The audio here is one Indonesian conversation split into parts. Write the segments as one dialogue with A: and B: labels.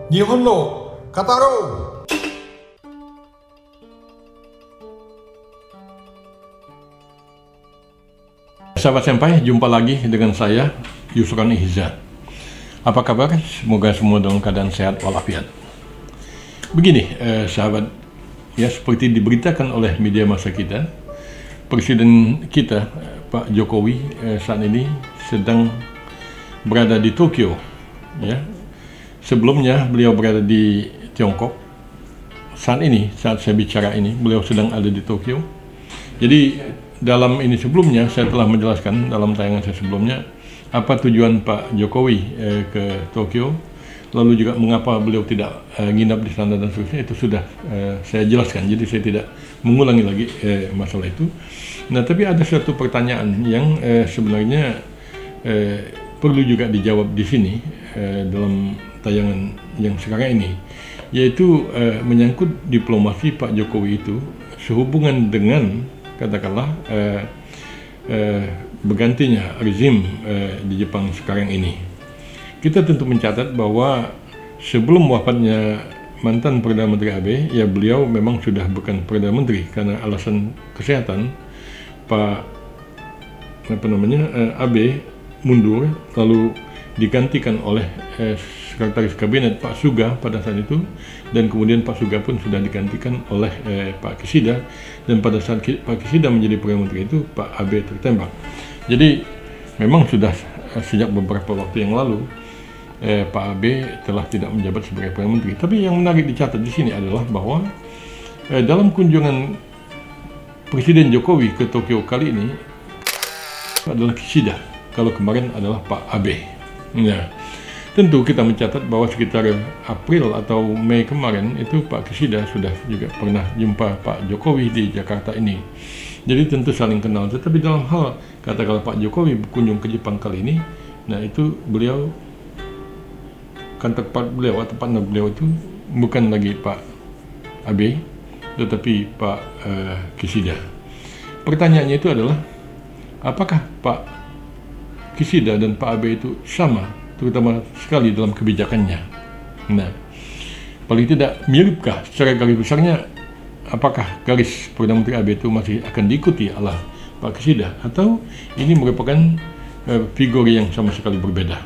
A: 日本の語ろう。Sahabat senpai, jumpa lagi dengan saya, Yusron Ihza. Apa kabar? Semoga semua dalam keadaan sehat walafiat. Begini, sahabat, ya seperti diberitakan oleh media massa kita, Presiden kita, Pak Jokowi, saat ini sedang berada di Tokyo. Ya, sebelumnya beliau berada di Tiongkok. Saat saya bicara ini, beliau sedang ada di Tokyo. Jadi dalam ini sebelumnya saya telah menjelaskan dalam tayangan saya sebelumnya apa tujuan Pak Jokowi ke Tokyo, lalu juga mengapa beliau tidak nginap di sana dan seterusnya, itu sudah saya jelaskan. Jadi saya tidak mengulangi lagi masalah itu. Nah, tapi ada satu pertanyaan yang sebenarnya perlu juga dijawab di sini dalam tayangan yang sekarang ini, yaitu menyangkut diplomasi Pak Jokowi itu sehubungan dengan katakanlah bergantinya rezim di Jepang sekarang ini. Kita tentu mencatat bahwa sebelum wafatnya mantan Perdana Menteri Abe, ya beliau memang sudah bukan Perdana Menteri karena alasan kesehatan. Pak Abe mundur, lalu digantikan oleh Sekretaris Kabinet Pak Suga pada saat itu, dan kemudian Pak Suga pun sudah digantikan oleh Pak Kishida, dan pada saat Pak Kishida menjadi Perdana Menteri itu Pak Abe tertembak. Jadi memang sudah sejak beberapa waktu yang lalu Pak Abe telah tidak menjabat sebagai Perdana Menteri. Tapi yang menarik dicatat di sini adalah bahwa dalam kunjungan Presiden Jokowi ke Tokyo kali ini adalah Kishida, kalau kemarin adalah Pak Abe. Nah, tentu kita mencatat bahwa sekitar April atau Mei kemarin itu Pak Kishida sudah juga pernah jumpa Pak Jokowi di Jakarta ini. Jadi tentu saling kenal. Tetapi dalam hal katakanlah Pak Jokowi berkunjung ke Jepang kali ini, nah itu beliau, kantor beliau atau partner beliau itu bukan lagi Pak Abe, tetapi Pak Kishida. Pertanyaannya itu adalah, apakah Pak Kishida dan Pak Abe itu sama, terutama sekali dalam kebijakannya? Nah, paling tidak miripkah secara garis besarnya? Apakah garis Perdana Menteri Abe itu masih akan diikuti oleh Pak Kishida, atau ini merupakan figur yang sama sekali berbeda?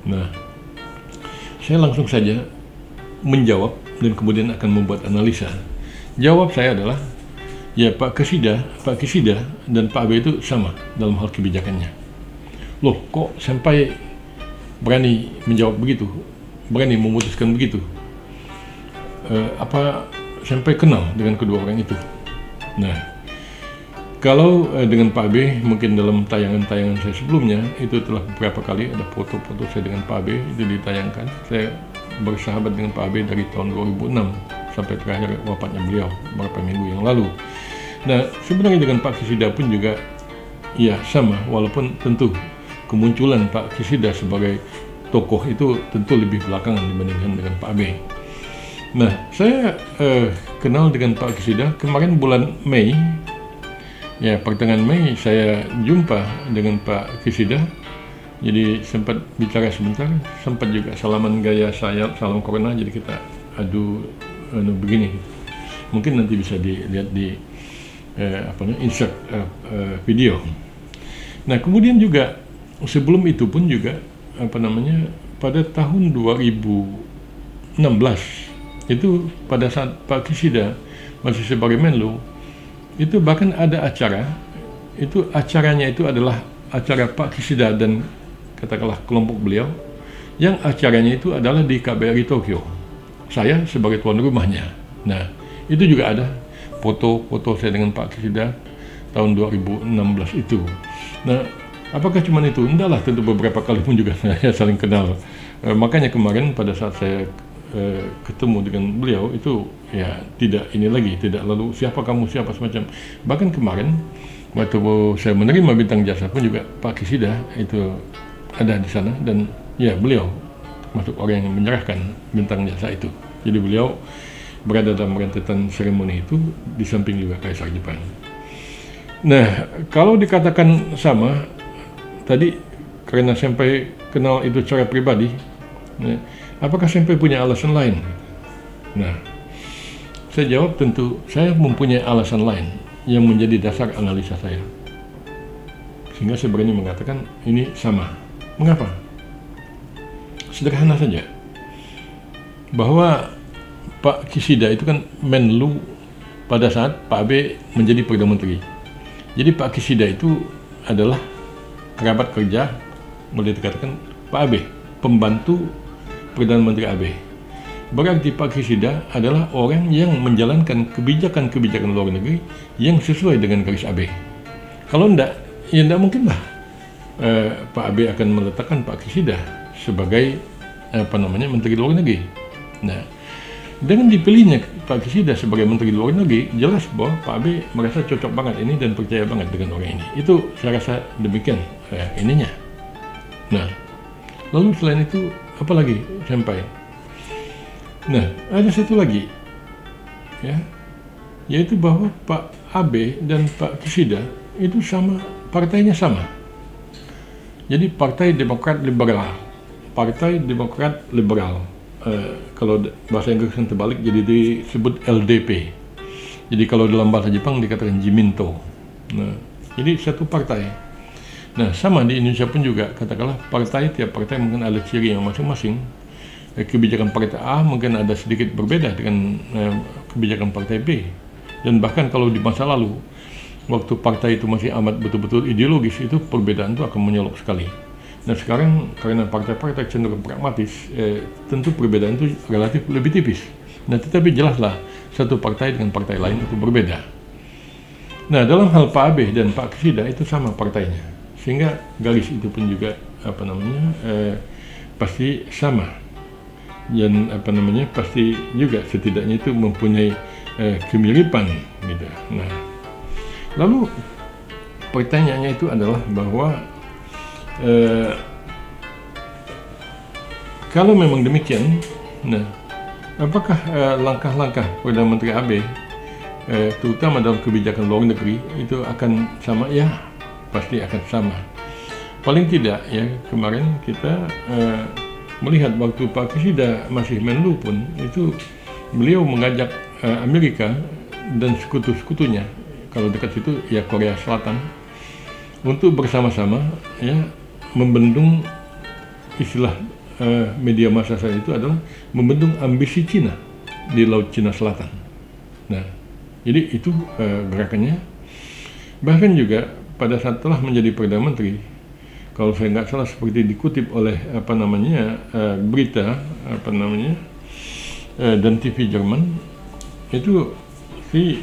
A: Nah, saya langsung saja menjawab dan kemudian akan membuat analisa. Jawab saya adalah, ya Pak Kishida dan Pak Abe itu sama dalam hal kebijakannya. Loh, kok sampai berani menjawab begitu, berani memutuskan begitu? Apa sampai kenal dengan kedua orang itu? Nah, kalau dengan Pak Abe, mungkin dalam tayangan-tayangan saya sebelumnya itu telah beberapa kali ada foto-foto saya dengan Pak Abe itu ditayangkan. Saya bersahabat dengan Pak Abe dari tahun 2006 sampai terakhir wafatnya beliau beberapa minggu yang lalu. Nah, sebenarnya dengan Pak Kishida pun juga ya sama, walaupun tentu kemunculan Pak Kishida sebagai tokoh itu tentu lebih belakangan dibandingkan dengan Pak Abe. Nah, saya kenal dengan Pak Kishida kemarin bulan Mei. Ya, pertengahan Mei saya jumpa dengan Pak Kishida. Jadi sempat bicara sebentar, sempat juga salaman gaya saya, salam corona, jadi kita adu begini. Mungkin nanti bisa dilihat di insert video. Nah, kemudian juga sebelum itu pun juga pada tahun 2016 itu pada saat Pak Kishida masih sebagai Menlu, itu bahkan ada acara, itu acaranya itu adalah acara Pak Kishida dan katakanlah kelompok beliau, yang acaranya itu adalah di KBRI Tokyo. Saya sebagai tuan rumahnya. Nah, itu juga ada foto-foto saya dengan Pak Kishida tahun 2016 itu. Nah, apakah cuma itu? Enggak lah, tentu beberapa kali pun juga saya saling kenal. Makanya kemarin pada saat saya ketemu dengan beliau itu ya tidak ini lagi, tidak lalu siapa kamu, siapa semacam. Bahkan kemarin waktu saya menerima bintang jasa pun juga Pak Kishida itu ada di sana, dan ya beliau masuk orang yang menyerahkan bintang jasa itu. Jadi beliau berada dalam rentetan seremoni itu di samping juga Kaisar Jepang. Nah, kalau dikatakan sama tadi karena sampai kenal itu secara pribadi, Apakah sampai punya alasan lain? Nah, saya jawab tentu saya mempunyai alasan lain yang menjadi dasar analisa saya. Sehingga saya berani mengatakan ini sama. Mengapa? Sederhana saja. Bahwa Pak Kishida itu kan Menlu pada saat Pak Abe menjadi Perdana Menteri. Jadi Pak Kishida itu adalah kerabat kerja, boleh dikatakan Pak Abe, pembantu Perdana Menteri Abe. Berarti Pak Kishida adalah orang yang menjalankan kebijakan-kebijakan luar negeri yang sesuai dengan garis Abe. Kalau enggak, ya enggak mungkin lah Pak Abe akan meletakkan Pak Kishida sebagai Menteri Luar Negeri. Nah, dengan dipilihnya Pak Kishida sebagai Menteri Luar Negeri, jelas bahwa Pak Abe merasa cocok banget ini dan percaya banget dengan orang ini. Itu saya rasa demikian ininya. Nah, lalu selain itu apa lagi sampai? Nah, ada satu lagi, ya, yaitu bahwa Pak Abe dan Pak Kishida itu sama, partainya sama. Jadi Partai Demokrat Liberal, Partai Demokrat Liberal. Kalau bahasa Inggris yang terbalik jadi disebut LDP. Jadi kalau dalam bahasa Jepang dikatakan Jiminto. Nah, jadi satu partai. Nah, sama di Indonesia pun juga, katakanlah tiap partai mungkin ada ciri yang masing-masing. Kebijakan partai A mungkin ada sedikit berbeda dengan kebijakan partai B. Dan bahkan kalau di masa lalu, waktu partai itu masih amat betul-betul ideologis, itu perbedaan itu akan menyolok sekali. Nah, sekarang karena partai-partai cenderung pragmatis, tentu perbedaan itu relatif lebih tipis. Nah, tetapi jelaslah satu partai dengan partai lain itu berbeda. Nah, dalam hal Pak Abe dan Pak Kishida itu sama partainya, sehingga garis itu pun juga pasti sama, dan pasti juga setidaknya itu mempunyai kemiripan gitu. Nah, lalu pertanyaannya itu adalah bahwa kalau memang demikian, nah, apakah langkah-langkah Perdana Menteri Abe, terutama dalam kebijakan luar negeri, itu akan sama? Ya, pasti akan sama. Paling tidak ya, kemarin kita melihat waktu Pak Kishida masih Menlu pun, itu beliau mengajak Amerika dan sekutu-sekutunya, kalau dekat situ ya Korea Selatan, untuk bersama-sama ya membendung, istilah media massa saya itu adalah membendung ambisi Cina di Laut Cina Selatan. Nah, jadi itu gerakannya. Bahkan juga pada saat telah menjadi Perdana Menteri, kalau saya nggak salah seperti dikutip oleh berita dan TV Jerman, itu si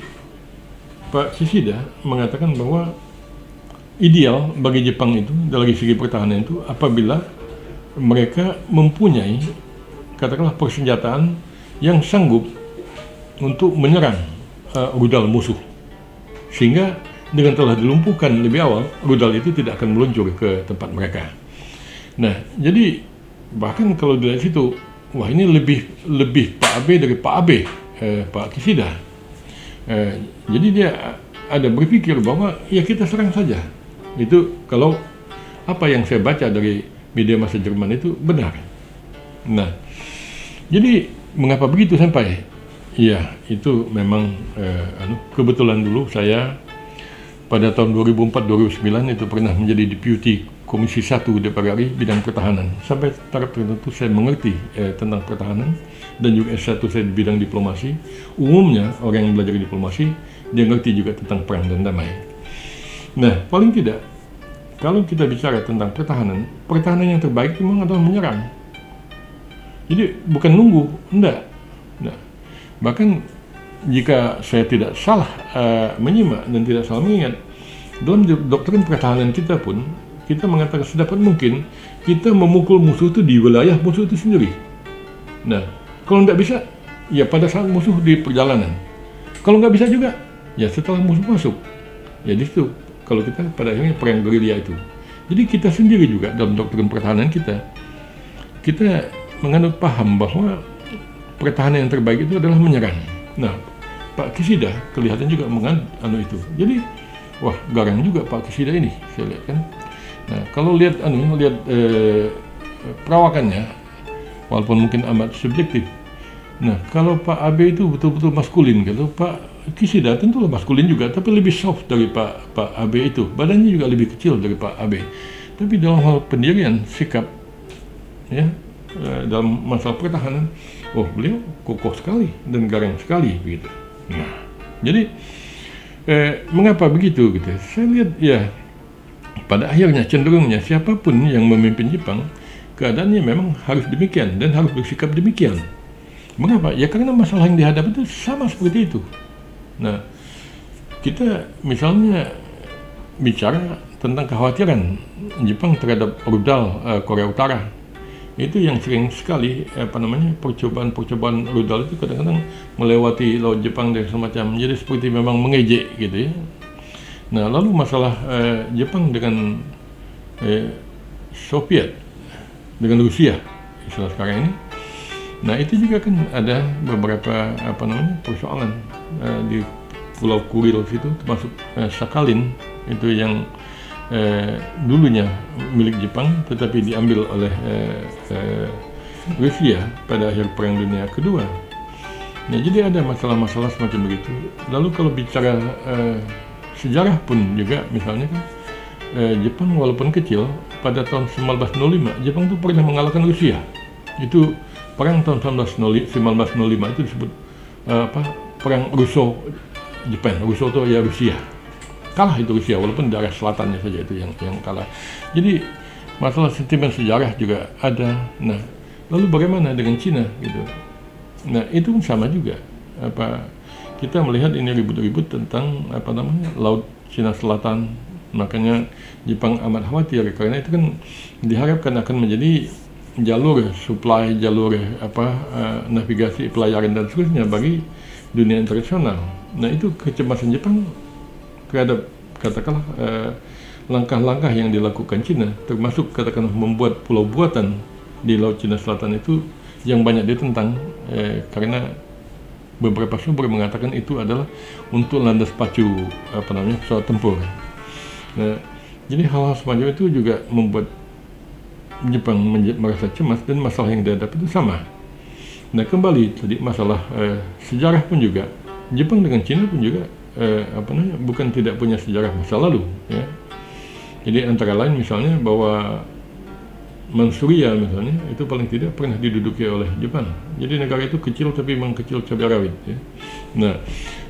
A: Pak Kishida mengatakan bahwa ideal bagi Jepang itu dari segi pertahanan itu apabila mereka mempunyai, katakanlah, persenjataan yang sanggup untuk menyerang rudal musuh, sehingga dengan telah dilumpuhkan lebih awal, rudal itu tidak akan meluncur ke tempat mereka. Nah, jadi bahkan kalau dari situ, wah, ini lebih Pak Abe dari Pak Abe, Pak Kishida. Jadi dia ada berpikir bahwa ya kita serang saja. Itu kalau apa yang saya baca dari media massa Jerman itu benar. Nah, jadi mengapa begitu sampai? Ya, itu memang kebetulan dulu saya pada tahun 2004-2009 itu pernah menjadi Deputi Komisi 1 DPR RI bidang pertahanan. Sampai taraf tertentu saya mengerti tentang pertahanan, dan juga S1 saya di bidang diplomasi. Umumnya orang yang belajar diplomasi, dia ngerti juga tentang perang dan damai. Nah, paling tidak, kalau kita bicara tentang pertahanan yang terbaik memang adalah menyerang. Jadi bukan nunggu, enggak. Bahkan jika saya tidak salah menyimak dan tidak salah mengingat, dalam doktrin pertahanan kita pun, kita mengatakan sedapat mungkin kita memukul musuh itu di wilayah musuh itu sendiri. Nah, kalau enggak bisa, ya pada saat musuh di perjalanan. Kalau nggak bisa juga, ya setelah musuh masuk. Ya di situ, kalau kita pada akhirnya perang gerilya itu. Jadi kita sendiri juga dalam doktrin pertahanan kita menganut paham bahwa pertahanan yang terbaik itu adalah menyerang. Nah, Pak Kishida kelihatan juga menganut itu. Jadi, wah, garang juga Pak Kishida ini, saya lihat kan. Nah, kalau lihat perawakannya, walaupun mungkin amat subjektif. Nah, kalau Pak Abe itu betul-betul maskulin, kalau Pak Kishida tentulah maskulin juga, tapi lebih soft dari Pak Abe itu. Badannya juga lebih kecil dari Pak Abe. Tapi dalam hal pendirian, sikap, ya, dalam masalah pertahanan, beliau kokoh sekali dan garang sekali, begitu. Nah, jadi mengapa begitu, gitu? Saya lihat, ya, pada akhirnya cenderungnya siapapun yang memimpin Jepang, keadaannya memang harus demikian dan harus bersikap demikian. Mengapa? Ya karena masalah yang dihadapi itu sama seperti itu. Nah, kita misalnya bicara tentang kekhawatiran Jepang terhadap rudal Korea Utara. Itu yang sering sekali percobaan rudal itu kadang-kadang melewati laut Jepang dan semacam, jadi seperti memang mengejek gitu ya. Nah, lalu masalah Jepang dengan Soviet, dengan Rusia istilah sekarang ini. Nah, itu juga kan ada beberapa persoalan di Pulau Kuril situ, termasuk Sakhalin itu yang dulunya milik Jepang tetapi diambil oleh Rusia pada akhir Perang Dunia Kedua. Nah, jadi ada masalah-masalah semacam begitu. Lalu kalau bicara sejarah pun juga, misalnya kan Jepang walaupun kecil, pada tahun 1905 Jepang itu pernah mengalahkan Rusia. Itu perang tahun 1905 itu disebut perang Russo-Jepang. Russo itu ya Rusia. Kalah itu Rusia, walaupun daerah selatannya saja itu yang kalah. Jadi masalah sentimen sejarah juga ada. Nah, lalu bagaimana dengan Cina gitu? Nah, itu pun sama juga. Kita melihat ini ribut-ribut tentang Laut Cina Selatan. Makanya Jepang amat khawatir karena itu kan diharapkan akan menjadi jalur supply, jalur navigasi, pelayaran dan seterusnya bagi dunia internasional. Nah, itu kecemasan Jepang terhadap katakanlah langkah-langkah yang dilakukan Cina, termasuk katakanlah membuat pulau buatan di Laut Cina Selatan itu yang banyak ditentang karena beberapa sumber mengatakan itu adalah untuk landas pacu pesawat tempur. Nah, jadi hal-hal semacam itu juga membuat Jepang merasa cemas dan masalah yang dihadapi itu sama. Nah, kembali tadi masalah sejarah pun juga, Jepang dengan Cina pun juga bukan tidak punya sejarah masa lalu, ya. Jadi antara lain misalnya bahwa Manchuria misalnya itu paling tidak pernah diduduki oleh Jepang. Jadi negara itu kecil tapi memang kecil cabai rawit, ya. Nah,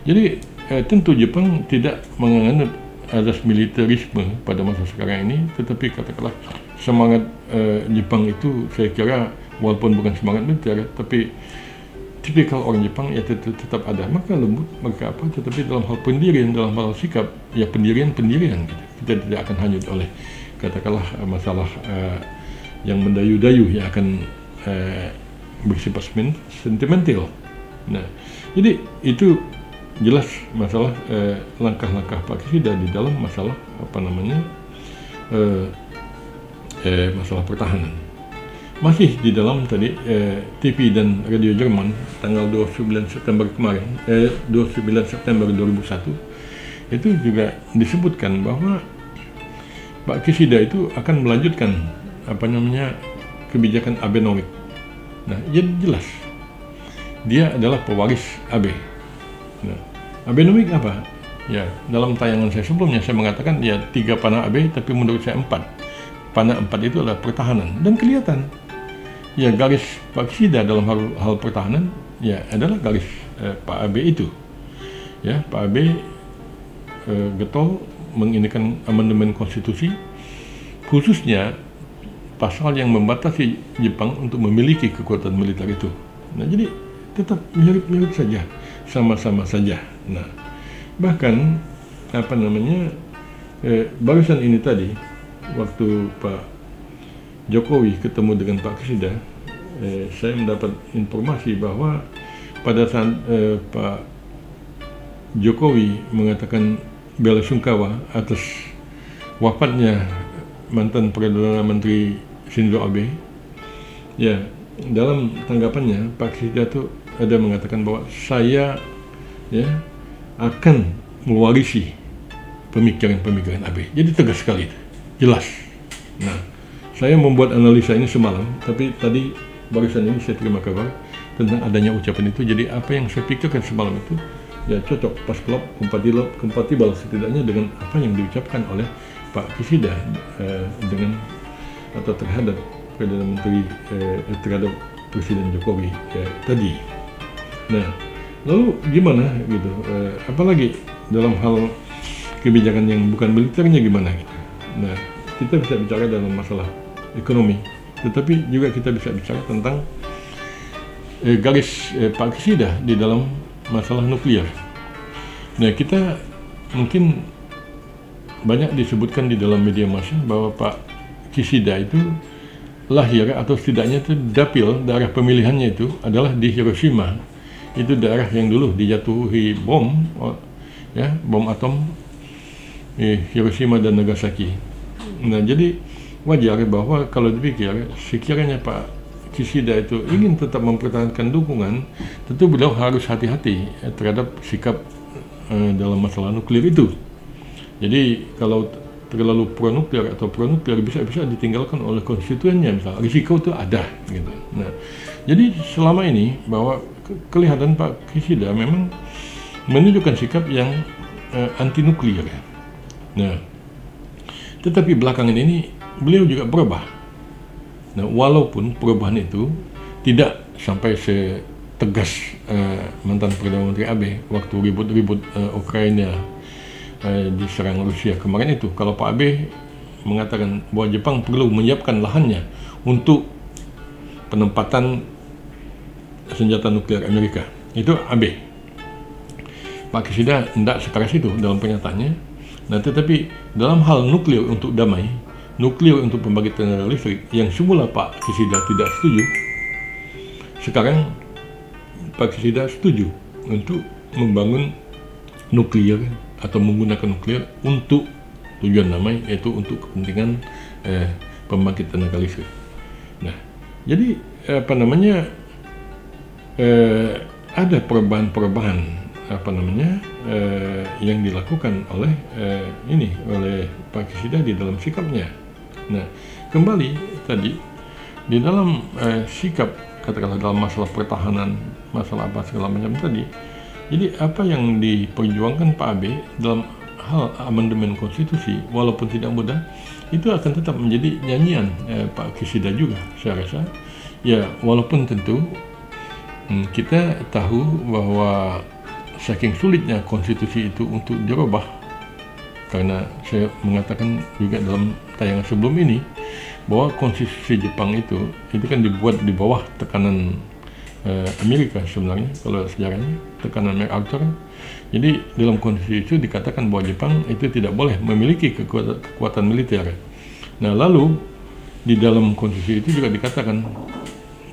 A: jadi tentu Jepang tidak menganut azas militerisme pada masa sekarang ini, tetapi katakanlah semangat Jepang itu saya kira walaupun bukan semangat militer, tapi tipikal orang Jepang ya tetap ada. Maka lembut, maka tetapi dalam hal pendirian, dalam hal sikap, ya pendirian gitu. Kita tidak akan hanyut oleh katakanlah masalah yang mendayu-dayu yang akan bersifat sentimental. Nah, jadi itu jelas masalah langkah-langkah Pak Kishida di dalam masalah masalah pertahanan. Masih di dalam tadi TV dan radio Jerman tanggal 29 September kemarin, 29 September 2001 itu juga disebutkan bahwa Pak Kishida itu akan melanjutkan kebijakan Abenomics. Nah, jadi jelas dia adalah pewaris Abe. Nah, Abenomics apa? Ya, dalam tayangan saya sebelumnya saya mengatakan ya 3 panah Abe, tapi menurut saya 4. Panah 4 itu adalah pertahanan dan kelihatan. Ya, garis Pak Kishida dalam hal pertahanan ya adalah garis Pak Abe itu. Ya, Pak Abe getol menginginkan amandemen konstitusi, khususnya pasal yang membatasi Jepang untuk memiliki kekuatan militer itu. Nah, jadi tetap mirip-mirip saja, sama-sama saja. Nah, bahkan barusan ini tadi waktu Pak Jokowi ketemu dengan Pak Kishida, saya mendapat informasi bahwa pada saat Pak Jokowi mengatakan bela sungkawa atas wafatnya mantan Perdana Menteri Shinzo Abe, ya dalam tanggapannya Pak Kishida itu ada mengatakan bahwa saya ya akan mewarisi pemikiran-pemikiran Abe. Jadi tegas sekali, jelas. Nah, saya membuat analisa ini semalam, tapi tadi barusan ini saya terima kabar tentang adanya ucapan itu. Jadi apa yang saya pikirkan semalam itu ya cocok, pas klop, kompatibel setidaknya dengan apa yang diucapkan oleh Pak Kishida dengan atau terhadap Perdana Menteri terhadap Presiden Jokowi tadi. Nah, lalu gimana gitu? Apalagi dalam hal kebijakan yang bukan militernya gimana gitu? Nah, kita bisa bicara dalam masalah ekonomi, tetapi juga kita bisa bicara tentang garis Pak Kishida di dalam masalah nuklir. Nah, kita mungkin banyak disebutkan di dalam media massa bahwa Pak Kishida itu lahir atau setidaknya itu dapil daerah pemilihannya itu adalah di Hiroshima. Itu daerah yang dulu dijatuhi bom atom Hiroshima dan Nagasaki. Nah, jadi wajar bahwa kalau dipikir sekiranya Pak Kishida itu ingin tetap mempertahankan dukungan, tentu beliau harus hati-hati terhadap sikap dalam masalah nuklir itu. Jadi kalau terlalu pro-nuklir atau pro-nuklir bisa ditinggalkan oleh konstituennya, misalnya risiko itu ada gitu. Nah, jadi selama ini bahwa kelihatan Pak Kishida memang menunjukkan sikap yang anti nuklir. Nah, tetapi belakangan ini beliau juga berubah. Nah, walaupun perubahan itu tidak sampai setegas mantan Perdana Menteri Abe waktu ribut-ribut Ukraina diserang Rusia kemarin itu. Kalau Pak Abe mengatakan bahwa Jepang perlu menyiapkan lahannya untuk penempatan senjata nuklir Amerika, itu Abe. Pak Kishida tidak sekeras itu dalam pernyataannya. Nah, tetapi dalam hal nuklir untuk damai, nuklir untuk pembangkit tenaga listrik yang semula Pak Kishida tidak setuju, sekarang Pak Kishida setuju untuk membangun nuklir atau menggunakan nuklir untuk tujuan damai, yaitu untuk kepentingan pembangkit tenaga listrik. Nah, jadi ada perubahan yang dilakukan oleh oleh Pak Kishida di dalam sikapnya. Nah, kembali tadi di dalam sikap, katakanlah dalam masalah pertahanan, masalah apa segala macam tadi. Jadi apa yang diperjuangkan Pak Abe dalam hal amandemen konstitusi, walaupun tidak mudah, itu akan tetap menjadi nyanyian Pak Kishida juga, saya rasa. Ya, walaupun tentu kita tahu bahwa saking sulitnya konstitusi itu untuk dirubah, karena saya mengatakan juga dalam tayangan sebelum ini bahwa konstitusi Jepang itu kan dibuat di bawah tekanan Amerika sebenarnya, kalau sejarahnya tekanan MacArthur. Jadi dalam konstitusi itu dikatakan bahwa Jepang itu tidak boleh memiliki kekuatan militer. Nah, lalu di dalam konstitusi itu juga dikatakan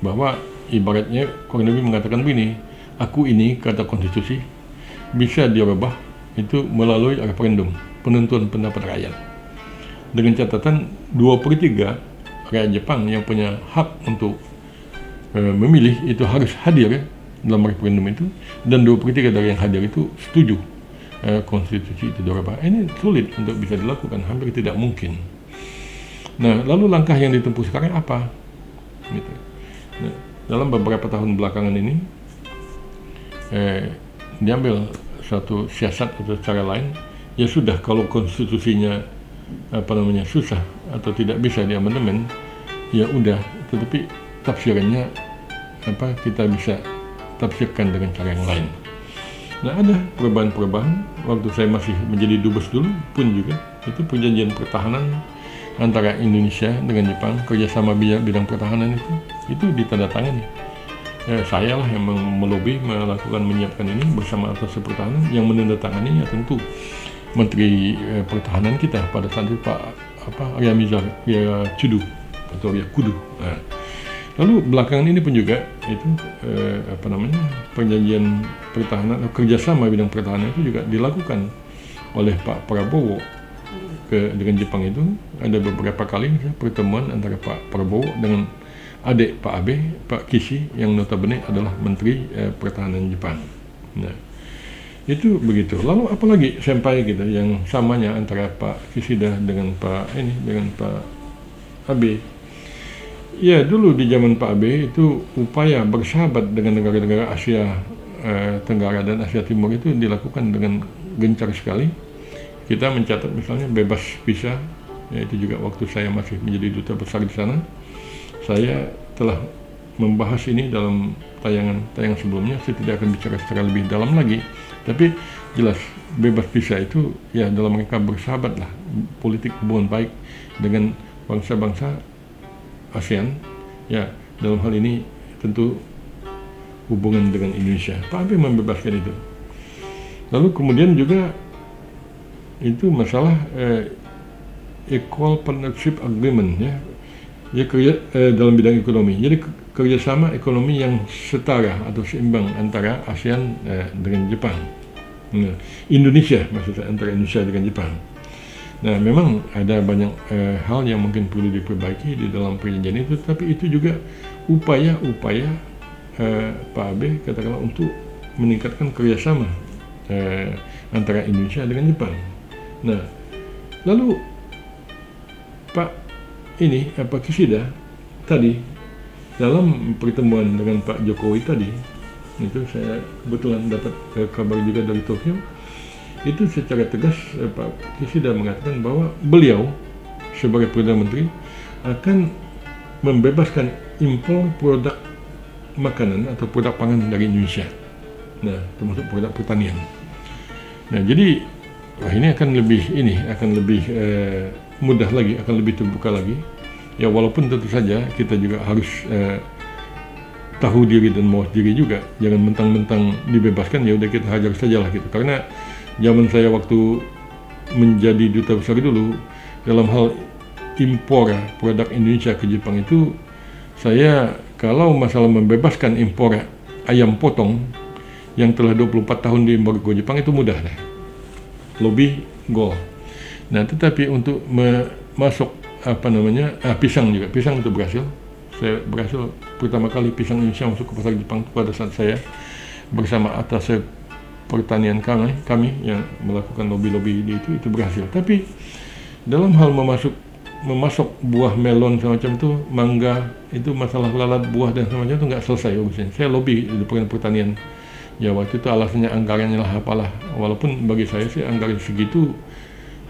A: bahwa ibaratnya kurang lebih mengatakan begini, aku ini, kata konstitusi, bisa dirubah itu melalui referendum, penentuan pendapat rakyat, dengan catatan 2/3 rakyat Jepang yang punya hak untuk memilih itu harus hadir dalam referendum itu, dan 2/3 dari yang hadir itu setuju konstitusi itu dirubah. Ini sulit untuk bisa dilakukan, hampir tidak mungkin. Nah, lalu langkah yang ditempuh sekarang apa? Gitu. Nah, dalam beberapa tahun belakangan ini diambil satu siasat atau cara lain. Ya sudah, kalau konstitusinya susah atau tidak bisa diamandemen, ya udah, tetapi tafsirannya kita bisa tafsirkan dengan cara yang lain. Nah, ada perubahan-perubahan. Waktu saya masih menjadi dubes dulu pun juga itu perjanjian pertahanan antara Indonesia dengan Jepang, kerjasama bidang pertahanan itu ditandatangani. Saya lah yang melobi, menyiapkan ini bersama atas pertahanan. Yang menandatangani ya tentu Menteri Pertahanan kita pada saat itu Pak Ryamiza Kudu atau Kudu. Nah, lalu belakangan ini pun juga itu perjanjian pertahanan atau kerjasama bidang pertahanan itu juga dilakukan oleh Pak Prabowo dengan Jepang. Itu ada beberapa kali pertemuan antara Pak Prabowo dengan adik Pak Abe, Pak Kishi, yang notabene adalah Menteri Pertahanan Jepang. Nah, itu begitu. Lalu apalagi senpai gitu yang samanya antara Pak Kishida dengan Pak Abe. Ya, dulu di zaman Pak Abe itu upaya bersahabat dengan negara-negara Asia Tenggara dan Asia Timur itu dilakukan dengan gencar sekali. Kita mencatat misalnya bebas visa, yaitu juga waktu saya masih menjadi duta besar di sana. Saya telah membahas ini dalam tayangan sebelumnya. Saya tidak akan bicara secara lebih dalam lagi, tapi jelas bebas visa itu ya dalam mereka bersahabat lah, politik hubungan baik dengan bangsa-bangsa ASEAN, ya dalam hal ini tentu hubungan dengan Indonesia. Pak Abe membebaskan itu. Lalu kemudian juga itu masalah Equal Partnership Agreement, ya kerja dalam bidang ekonomi. Jadi kerjasama ekonomi yang setara atau seimbang antara ASEAN dengan Jepang. Nah, Indonesia maksudnya antara Indonesia dengan Jepang. Nah, memang ada banyak hal yang mungkin perlu diperbaiki di dalam perjanjian itu, tapi itu juga upaya-upaya Pak Abe katakanlah untuk meningkatkan kerjasama antara Indonesia dengan Jepang. Nah, lalu Pak Kishida tadi dalam pertemuan dengan Pak Jokowi tadi, itu saya kebetulan dapat kabar juga dari Tokyo. Itu secara tegas Pak Kishida mengatakan bahwa beliau sebagai Perdana Menteri akan membebaskan impor produk makanan atau produk pangan dari Indonesia. Nah, termasuk produk pertanian. Nah, jadi ini akan lebih mudah lagi, akan lebih terbuka lagi. Ya, walaupun tentu saja kita juga harus tahu diri dan mawas diri juga. Jangan mentang-mentang dibebaskan ya udah kita hajar sajalah gitu. Karena zaman saya waktu menjadi duta besar dulu, dalam hal impor produk Indonesia ke Jepang itu, saya kalau masalah membebaskan impor ayam potong yang telah 24 tahun diembargo Jepang itu mudah deh. Lobby goal. Nah, tetapi untuk masuk pisang juga, pisang itu berhasil. Saya berhasil pertama kali pisang Indonesia masuk ke pasar Jepang pada saat saya bersama atas pertanian kami yang melakukan lobby-lobby itu berhasil. Tapi dalam hal memasok buah melon semacam itu, mangga, itu masalah lalat buah dan semacam itu nggak selesai urusannya. Saya lobby di Departemen Pertanian. Ya, waktu itu alasannya anggarannya lah apalah. Walaupun bagi saya sih anggaran segitu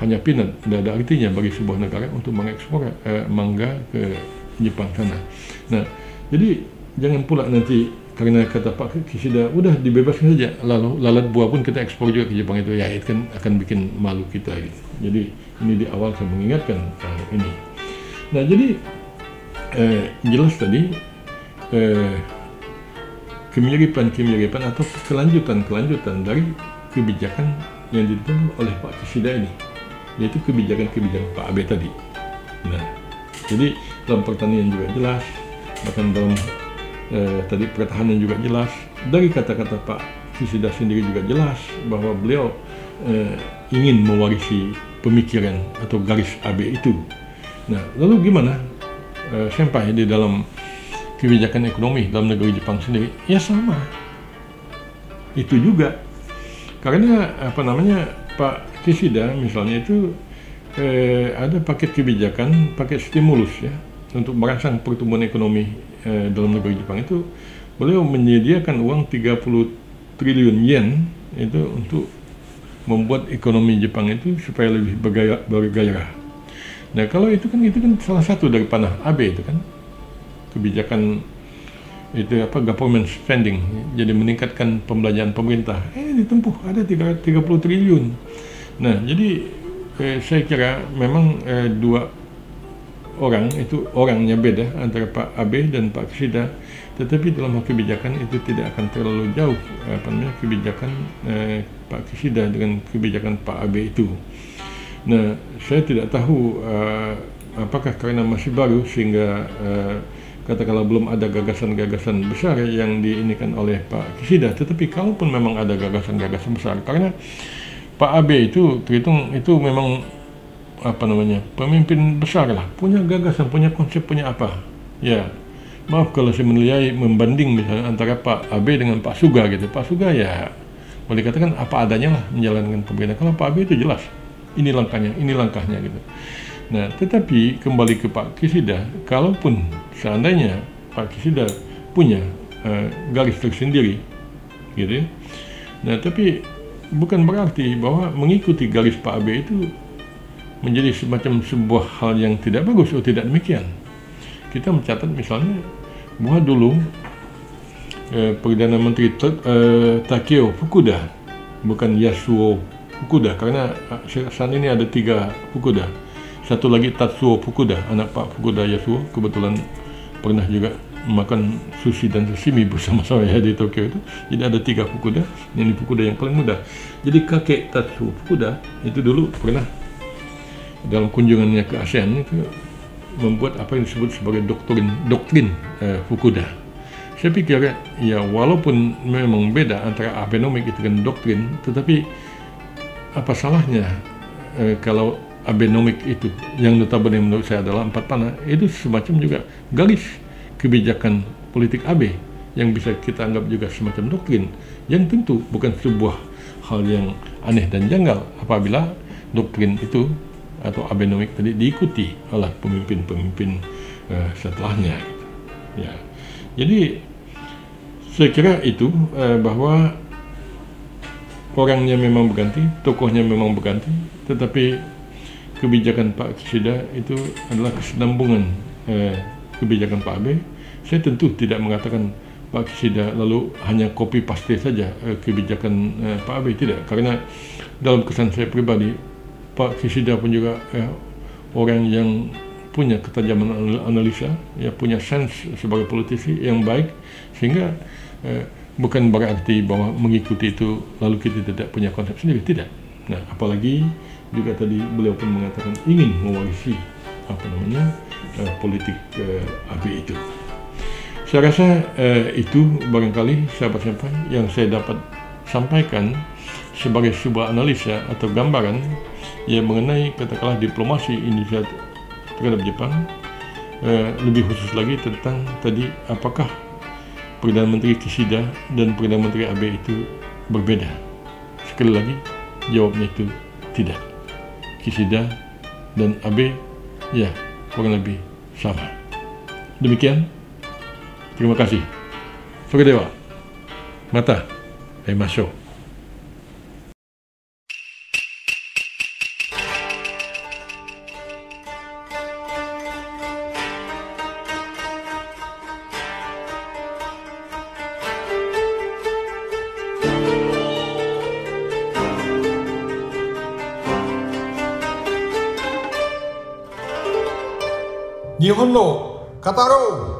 A: hanya peanut, tidak ada artinya bagi sebuah negara untuk mengekspor mangga ke Jepang sana. Nah, jadi jangan pula nanti karena kata Pak Kishida udah dibebaskan saja, lalu lalat buah pun kita ekspor juga ke Jepang, itu ya itu kan akan bikin malu kita gitu. Jadi ini di awal saya mengingatkan ini. Nah, jadi jelas tadi kemiripan atau kelanjutan dari kebijakan yang ditentukan oleh Pak Kishida ini, yaitu kebijakan Pak Abe tadi. Nah, jadi dalam pertanian juga jelas, bahkan dalam tadi pertahanan juga jelas. Dari kata-kata Pak Kishida sendiri juga jelas bahwa beliau ingin mewarisi pemikiran atau garis Abe itu. Nah, lalu gimana sampai di dalam kebijakan ekonomi dalam negeri Jepang sendiri? Ya sama, itu juga. Karena Pak Kishida misalnya itu ada paket kebijakan, paket stimulus ya, untuk merangsang pertumbuhan ekonomi dalam negeri Jepang itu. Beliau menyediakan uang 30 triliun yen itu untuk membuat ekonomi Jepang itu supaya lebih bergairah. Nah, kalau itu kan salah satu dari panah Abe itu kan, kebijakan itu government spending, jadi meningkatkan pembelanjaan pemerintah. Ditempuh ada 30 triliun. Nah, jadi saya kira memang dua orang itu orangnya beda antara Pak Abe dan Pak Kishida, tetapi dalam hal kebijakan itu tidak akan terlalu jauh kebijakan Pak Kishida dengan kebijakan Pak Abe itu. Nah, saya tidak tahu apakah karena masih baru sehingga katakanlah belum ada gagasan-gagasan besar yang diinikan oleh Pak Kishida. Tetapi kalaupun memang ada gagasan-gagasan besar, karena Pak Abe itu terhitung itu memang pemimpin besar lah, punya gagasan, punya konsep, punya apa. Ya, maaf kalau saya menilai membanding misalnya antara Pak Abe dengan Pak Suga gitu. Pak Suga ya boleh dikatakan apa adanya lah menjalankan pemerintahan. Kalau Pak Abe itu jelas, ini langkahnya gitu. Nah, tetapi kembali ke Pak Kisida, kalaupun seandainya Pak Kisida punya garis tersendiri, gitu ya. Nah, tapi bukan berarti bahwa mengikuti garis Pak Abe itu menjadi semacam sebuah hal yang tidak bagus. Oh, tidak demikian. Kita mencatat misalnya bahwa dulu Perdana Menteri Takeo Fukuda, bukan Yasuo Fukuda, karena saat ini ada 3 Fukuda. Satu lagi Tatsuo Fukuda, anak Pak Fukuda Yasuo, kebetulan pernah juga makan sushi dan sashimi bersama saya di Tokyo itu. Jadi ada 3 Fukuda, ini Fukuda yang paling muda. Jadi kakek Tatsuo Fukuda itu dulu pernah dalam kunjungannya ke ASEAN itu membuat apa yang disebut sebagai doktrin Fukuda. Saya pikir ya walaupun memang beda antara Abenomics itu dan doktrin, tetapi apa salahnya kalau Abenomics itu yang notabene menurut saya adalah 4 panah itu semacam juga garis kebijakan politik AB yang bisa kita anggap juga semacam doktrin, yang tentu bukan sebuah hal yang aneh dan janggal apabila doktrin itu atau Abenomics tadi diikuti oleh pemimpin-pemimpin setelahnya gitu. Ya. Jadi saya kira itu bahwa orangnya memang berganti, tokohnya memang berganti, tetapi kebijakan Pak Kisida itu adalah kesinambungan kebijakan Pak Abe. Saya tentu tidak mengatakan Pak Kisida lalu hanya copy paste saja kebijakan Pak Abe, tidak, karena dalam kesan saya pribadi Pak Kisida pun juga orang yang punya ketajaman analisa, ya punya sense sebagai politisi yang baik, sehingga bukan berarti bahwa mengikuti itu lalu kita tidak punya konsep sendiri, tidak. Nah, apalagi juga tadi beliau pun mengatakan ingin mewarisi politik AB itu. Saya rasa itu barangkali sahabat-sahabat yang saya dapat sampaikan sebagai sebuah analisa atau gambaran yang mengenai katakanlah diplomasi Indonesia terhadap Jepang, lebih khusus lagi tentang tadi apakah Perdana Menteri Kisida dan Perdana Menteri Abe itu berbeda. Sekali lagi jawabnya itu tidak. Kisida dan Abe ya kurang lebih sama. Demikian, terima kasih. Soredewa, mata aimashou.
B: Nihon no Kataro!